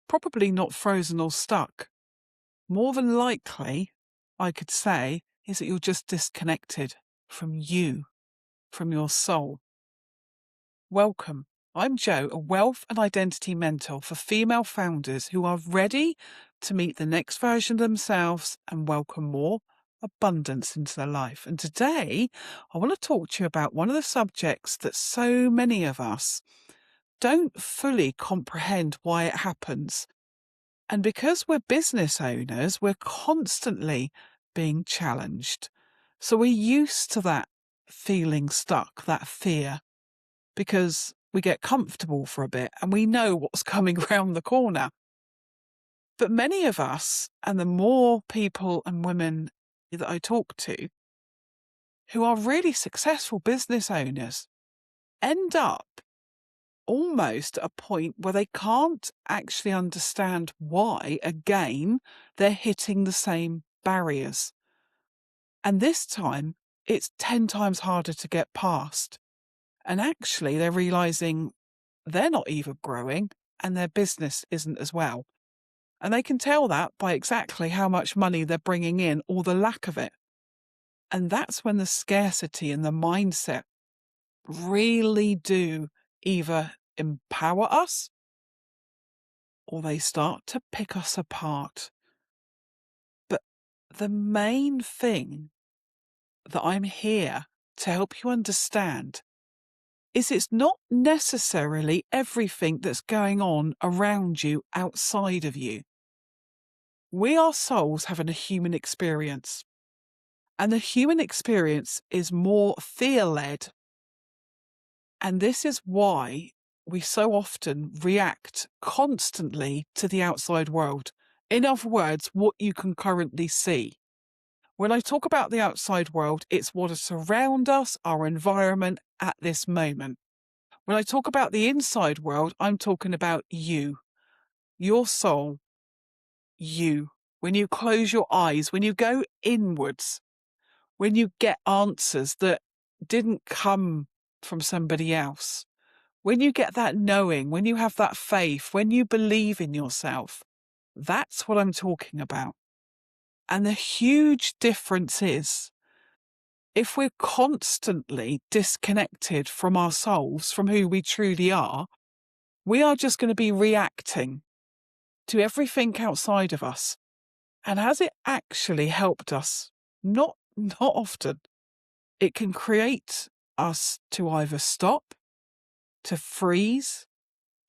probably not frozen or stuck. More than likely, I could say, is that you're just disconnected from you, from your soul. Welcome. I'm Jo, a wealth and identity mentor for female founders who are ready to meet the next version of themselves and welcome more abundance into their life. And today, I want to talk to you about one of the subjects that so many of us don't fully comprehend why it happens. And because we're business owners, we're constantly being challenged. So we're used to that feeling stuck, that fear, because we get comfortable for a bit and we know what's coming around the corner. But many of us, and the more people and women that I talk to who are really successful business owners, end up almost at a point where they can't actually understand why, again, they're hitting the same barriers. And this time, it's 10 times harder to get past. And actually, they're realizing they're not even growing and their business isn't as well. And they can tell that by exactly how much money they're bringing in or the lack of it. And that's when the scarcity and the mindset really do either empower us or they start to pick us apart. But the main thing that I'm here to help you understand is it's not necessarily everything that's going on around you outside of you. We are souls having a human experience, and the human experience is more fear-led. And this is why we so often react constantly to the outside world. In other words, what you can currently see. When I talk about the outside world, it's what is around us, our environment at this moment. When I talk about the inside world, I'm talking about you, your soul, you. When you close your eyes, when you go inwards, when you get answers that didn't come from somebody else, when you get that knowing, when you have that faith, when you believe in yourself, that's what I'm talking about. And the huge difference is, if we're constantly disconnected from ourselves, from who we truly are, we are just going to be reacting to everything outside of us. And has it actually helped us? Not often. It can create us to either stop, to freeze,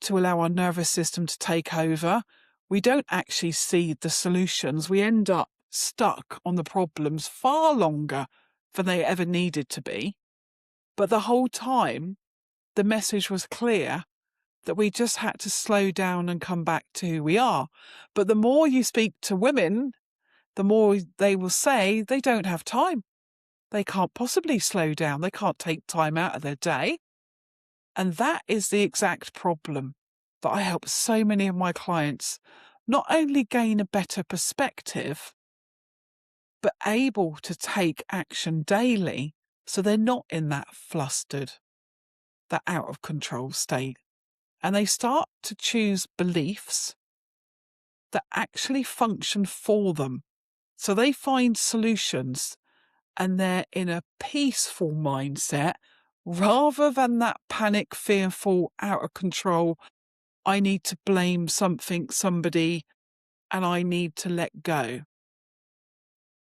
to allow our nervous system to take over. We don't actually see the solutions. We end up stuck on the problems far longer than they ever needed to be. But the whole time, the message was clear that we just had to slow down and come back to who we are. But the more you speak to women, the more they will say they don't have time. They can't possibly slow down. They can't take time out of their day. And that is the exact problem that I help so many of my clients not only gain a better perspective, but able to take action daily so they're not in that flustered, that out of control state. And they start to choose beliefs that actually function for them. So they find solutions and they're in a peaceful mindset rather than that panic, fearful, out of control, I need to blame something, somebody, and I need to let go.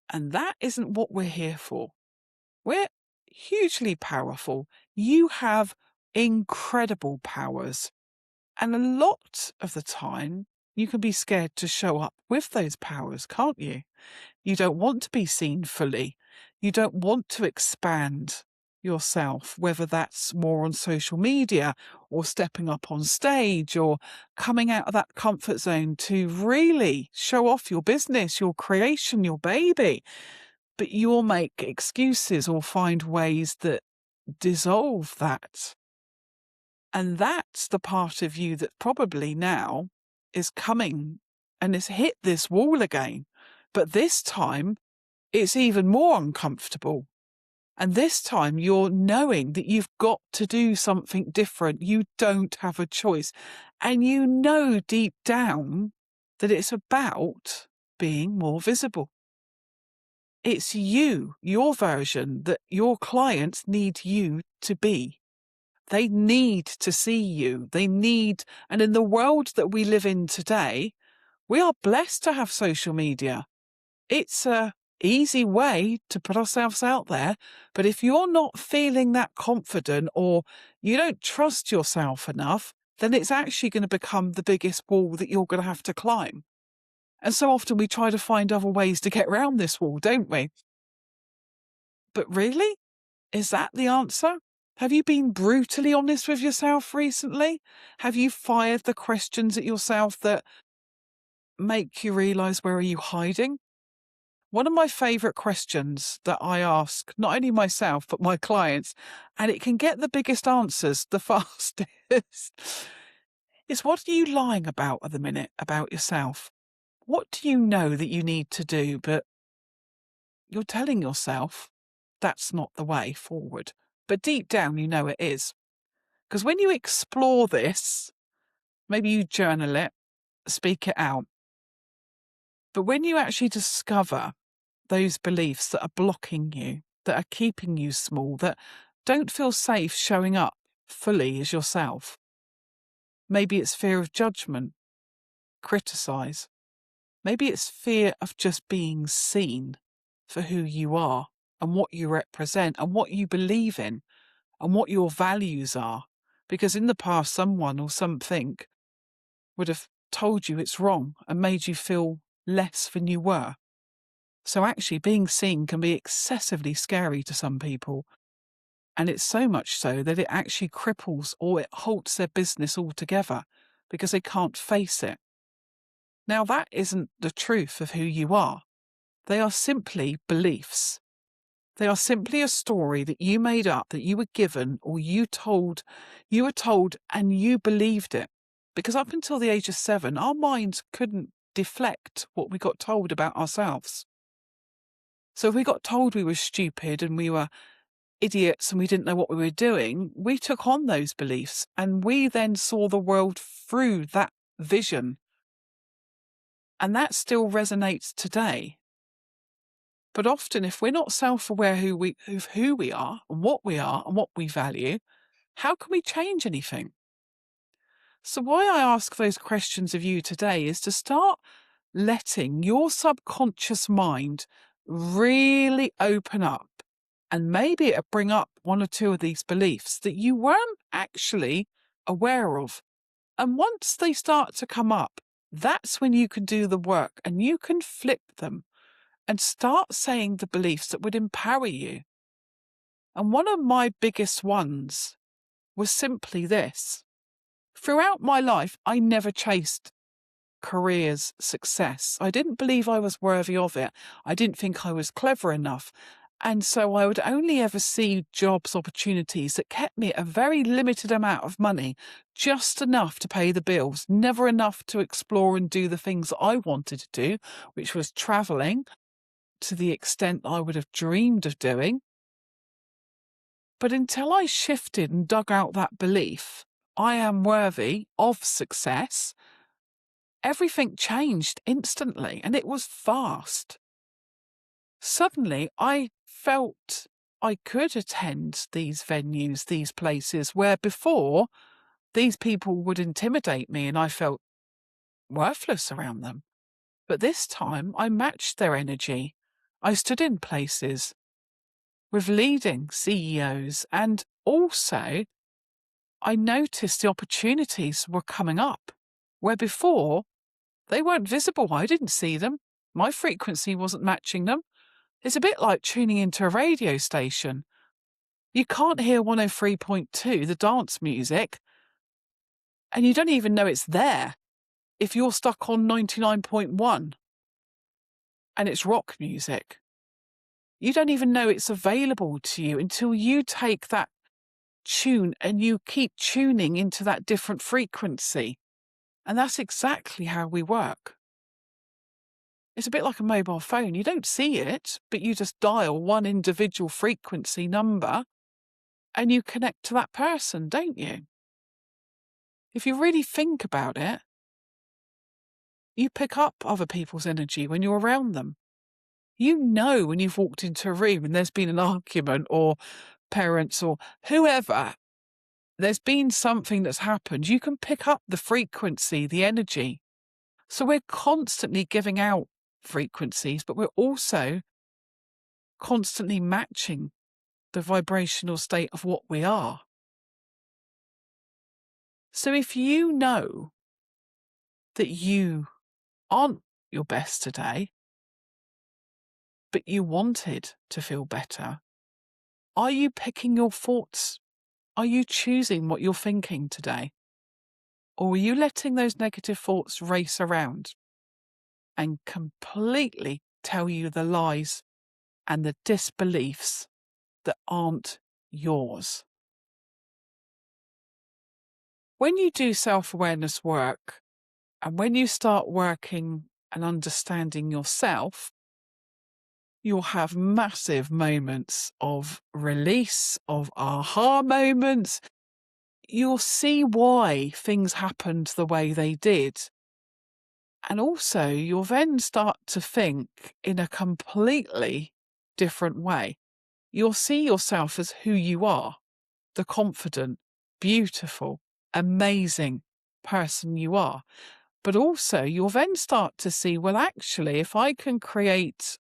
And that isn't what we're here for. We're hugely powerful. You have incredible powers. And a lot of the time, you can be scared to show up with those powers, can't you? You don't want to be seen fully. You don't want to expand yourself, whether that's more on social media or stepping up on stage or coming out of that comfort zone to really show off your business, your creation, your baby. But you'll make excuses or find ways that dissolve that. And that's the part of you that probably now is coming and has hit this wall again. But this time, it's even more uncomfortable And this time you're knowing that you've got to do something different. You don't have a choice. And you know deep down that it's about being more visible. It's you, your version, that your clients need you to be. They need to see you. They need, and in the world that we live in today, we are blessed to have social media. It's a easy way to put ourselves out there. But if you're not feeling that confident or you don't trust yourself enough, then it's actually going to become the biggest wall that you're going to have to climb. And so often we try to find other ways to get around this wall, don't we? But really? Is that the answer? Have you been brutally honest with yourself recently? Have you fired the questions at yourself that make you realise where are you hiding? One of my favourite questions that I ask, not only myself, but my clients, and it can get the biggest answers the fastest, is what are you lying about at the minute about yourself? What do you know that you need to do, but you're telling yourself that's not the way forward? But deep down, you know it is. Because when you explore this, maybe you journal it, speak it out, but when you actually discover those beliefs that are blocking you, that are keeping you small, that don't feel safe showing up fully as yourself. Maybe it's fear of judgment, criticize. Maybe it's fear of just being seen for who you are and what you represent and what you believe in and what your values are. Because in the past, someone or something would have told you it's wrong and made you feel less than you were. So actually being seen can be excessively scary to some people. And it's so much so that it actually cripples or it halts their business altogether because they can't face it. Now that isn't the truth of who you are. They are simply beliefs. They are simply a story that you made up, that you were given or you were told and you believed it. Because up until the age of 7, our minds couldn't deflect what we got told about ourselves. So if we got told we were stupid and we were idiots and we didn't know what we were doing, we took on those beliefs and we then saw the world through that vision. And that still resonates today. But often if we're not self-aware of who we are and what we value, how can we change anything? So why I ask those questions of you today is to start letting your subconscious mind really open up, and maybe it'll bring up one or two of these beliefs that you weren't actually aware of. And once they start to come up, that's when you can do the work and you can flip them and start saying the beliefs that would empower you. And one of my biggest ones was simply this. Throughout my life, I never chased career's success. I didn't believe I was worthy of it. I didn't think I was clever enough. And so I would only ever see jobs opportunities that kept me a very limited amount of money, just enough to pay the bills, never enough to explore and do the things that I wanted to do, which was traveling to the extent I would have dreamed of doing. But until I shifted and dug out that belief, I am worthy of success, everything changed instantly, and it was fast. Suddenly, I felt I could attend these venues, these places, where before these people would intimidate me and I felt worthless around them. But this time, I matched their energy. I stood in places with leading CEOs, and also I noticed the opportunities were coming up, where before they weren't visible. I didn't see them. My frequency wasn't matching them. It's a bit like tuning into a radio station. You can't hear 103.2, the dance music, and you don't even know it's there if you're stuck on 99.1 and it's rock music. You don't even know it's available to you until you take that tune and you keep tuning into that different frequency. And that's exactly how we work. It's a bit like a mobile phone. You don't see it, but you just dial one individual frequency number and you connect to that person, don't you? If you really think about it, you pick up other people's energy when you're around them. You know when you've walked into a room and there's been an argument, or parents or whoever, there's been something that's happened. You can pick up the frequency, the energy. So we're constantly giving out frequencies, but we're also constantly matching the vibrational state of what we are. So if you know that you aren't your best today, but you wanted to feel better, are you picking your thoughts? Are you choosing what you're thinking today? Or are you letting those negative thoughts race around and completely tell you the lies and the disbeliefs that aren't yours? When you do self-awareness work, and when you start working and understanding yourself, you'll have massive moments of release, of aha moments. You'll see why things happened the way they did. And also, you'll then start to think in a completely different way. You'll see yourself as who you are, the confident, beautiful, amazing person you are. But also, you'll then start to see, well, actually, if I can create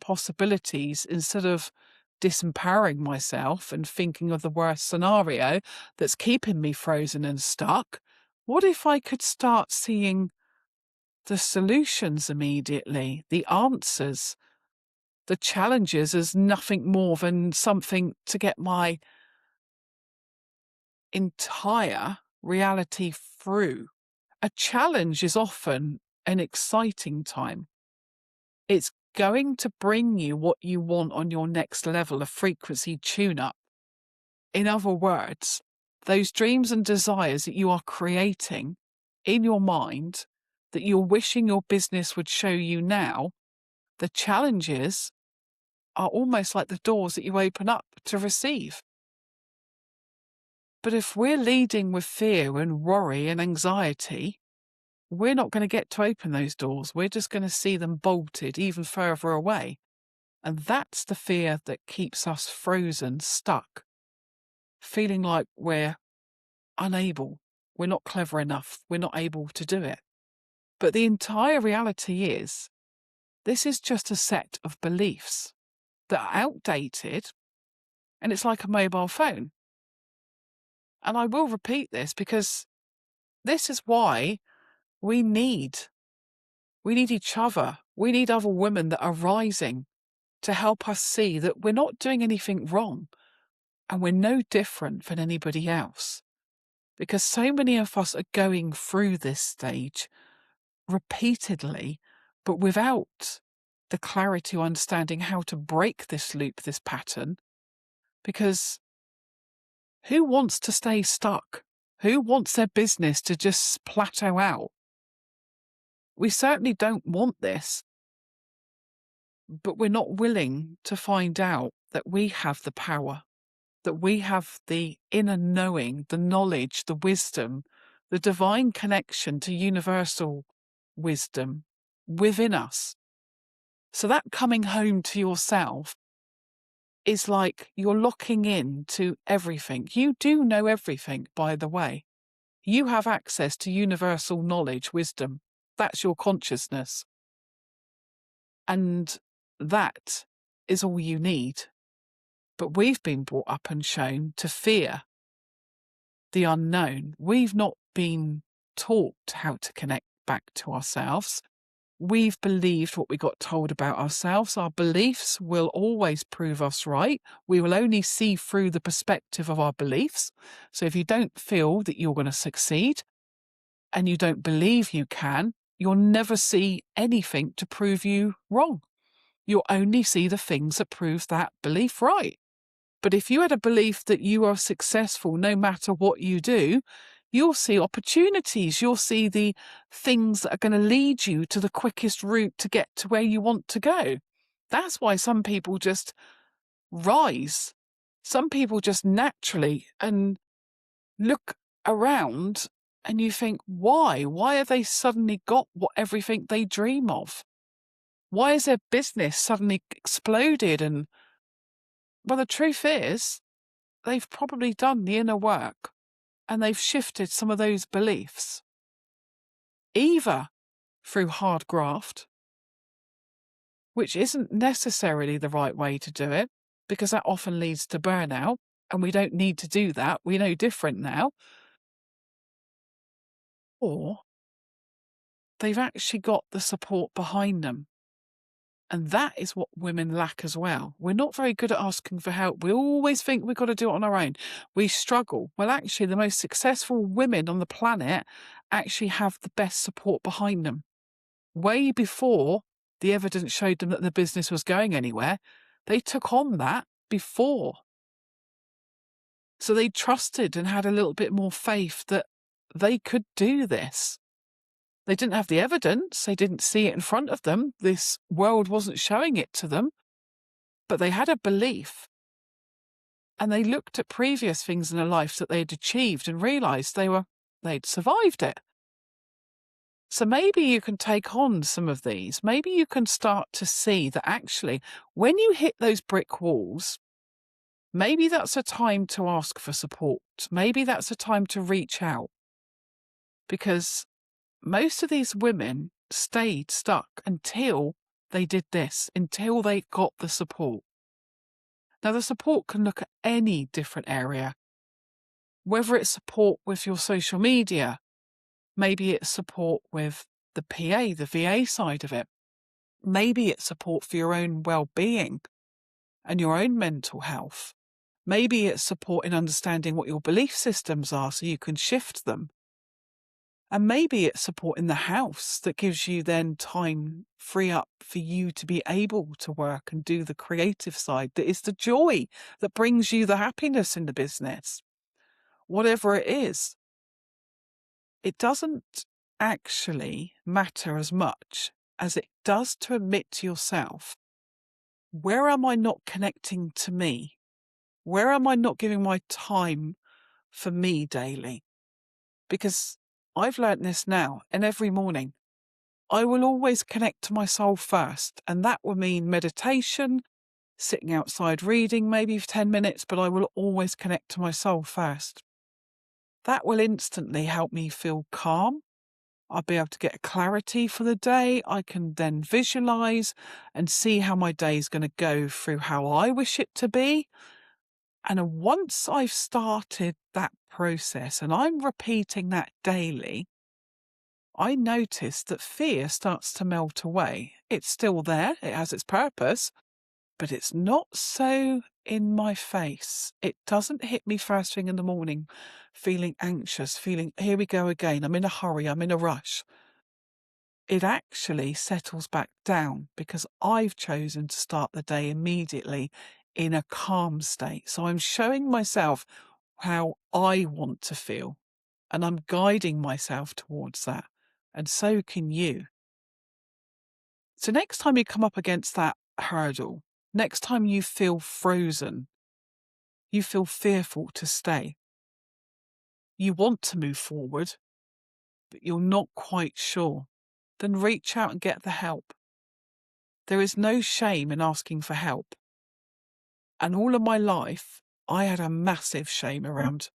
possibilities instead of disempowering myself and thinking of the worst scenario that's keeping me frozen and stuck, what if I could start seeing the solutions immediately, the answers, the challenges as nothing more than something to get my entire reality through? A challenge is often an exciting time. It's going to bring you what you want on your next level of frequency tune-up. In other words, those dreams and desires that you are creating in your mind, that you're wishing your business would show you now, the challenges are almost like the doors that you open up to receive. But if we're leading with fear and worry and anxiety, we're not going to get to open those doors. We're just going to see them bolted even further away. And that's the fear that keeps us frozen, stuck, feeling like we're unable, we're not clever enough, we're not able to do it. But the entire reality is, this is just a set of beliefs that are outdated, and it's like a mobile phone. And I will repeat this because this is why we need each other. We need other women that are rising to help us see that we're not doing anything wrong and we're no different than anybody else. Because so many of us are going through this stage repeatedly, but without the clarity or understanding how to break this loop, this pattern. Because who wants to stay stuck? Who wants their business to just plateau out? We certainly don't want this, but we're not willing to find out that we have the power, that we have the inner knowing, the knowledge, the wisdom, the divine connection to universal wisdom within us. So that coming home to yourself is like you're locking in to everything. You do know everything, by the way. You have access to universal knowledge, wisdom. That's your consciousness. And that is all you need. But we've been brought up and shown to fear the unknown. We've not been taught how to connect back to ourselves. We've believed what we got told about ourselves. Our beliefs will always prove us right. We will only see through the perspective of our beliefs. So if you don't feel that you're going to succeed and you don't believe you can, you'll never see anything to prove you wrong. You'll only see the things that prove that belief right. But if you had a belief that you are successful no matter what you do, You'll see opportunities. You'll see the things that are going to lead you to the quickest route to get to where you want to go. That's why some people just rise. Some people just naturally and look around and you think, why? Why have they suddenly got everything they dream of? Why has their business suddenly exploded? And well, the truth is, they've probably done the inner work and they've shifted some of those beliefs, either through hard graft, which isn't necessarily the right way to do it, because that often leads to burnout, and we don't need to do that. We know different now. Or they've actually got the support behind them. And that is what women lack as well. We're not very good at asking for help. We always think we've got to do it on our own. We struggle. Well, actually, the most successful women on the planet actually have the best support behind them. Way before the evidence showed them that the business was going anywhere, they took on that before. So they trusted and had a little bit more faith that they could do this. They didn't have the evidence. They didn't see it in front of them. This world wasn't showing it to them. But they had a belief. And they looked at previous things in their life that they had achieved and realized they'd survived it. So maybe you can take on some of these. Maybe you can start to see that actually, when you hit those brick walls, maybe that's a time to ask for support. Maybe that's a time to reach out. Because most of these women stayed stuck until they did this, until they got the support. Now, the support can look at any different area, whether it's support with your social media, maybe it's support with the PA, the VA side of it. Maybe it's support for your own well-being and your own mental health. Maybe it's support in understanding what your belief systems are so you can shift them. And maybe it's support in the house that gives you then time free up for you to be able to work and do the creative side. That is the joy that brings you the happiness in the business. Whatever it is, it doesn't actually matter as much as it does to admit to yourself, where am I not connecting to me? Where am I not giving my time for me daily? Because I've learnt this now, and every morning I will always connect to my soul first. And that will mean meditation, sitting outside reading maybe for 10 minutes, but I will always connect to my soul first. That will instantly help me feel calm. I'll be able to get clarity for the day. I can then visualize and see how my day is going to go through how I wish it to be. And once I've started that process and I'm repeating that daily, I notice that fear starts to melt away. It's still there, it has its purpose, but it's not so in my face. It doesn't hit me first thing in the morning, feeling anxious, feeling, here we go again, I'm in a hurry, I'm in a rush. It actually settles back down because I've chosen to start the day immediately in a calm state. So I'm showing myself how I want to feel and I'm guiding myself towards that. And so can you. So next time you come up against that hurdle, next time you feel frozen, you feel fearful to stay, you want to move forward, but you're not quite sure, then reach out and get the help. There is no shame in asking for help. And all of my life, I had a massive shame around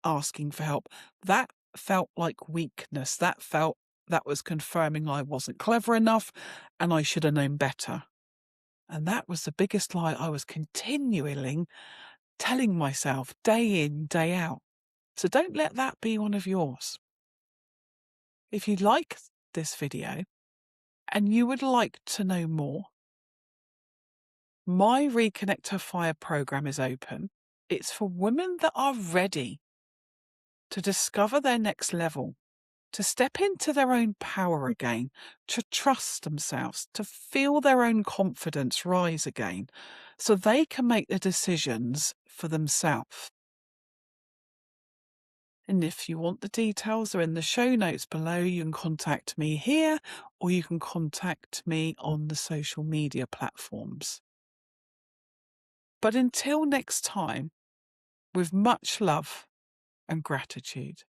asking for help. That felt like weakness. That was confirming I wasn't clever enough and I should have known better. And that was the biggest lie I was continually telling myself day in, day out. So don't let that be one of yours. If you like this video and you would like to know more, my Reconnect Her Fire program is open. It's for women that are ready to discover their next level, to step into their own power again, to trust themselves, to feel their own confidence rise again, so they can make the decisions for themselves. And if you want the details, they're in the show notes below. You can contact me here or you can contact me on the social media platforms. But until next time, with much love and gratitude.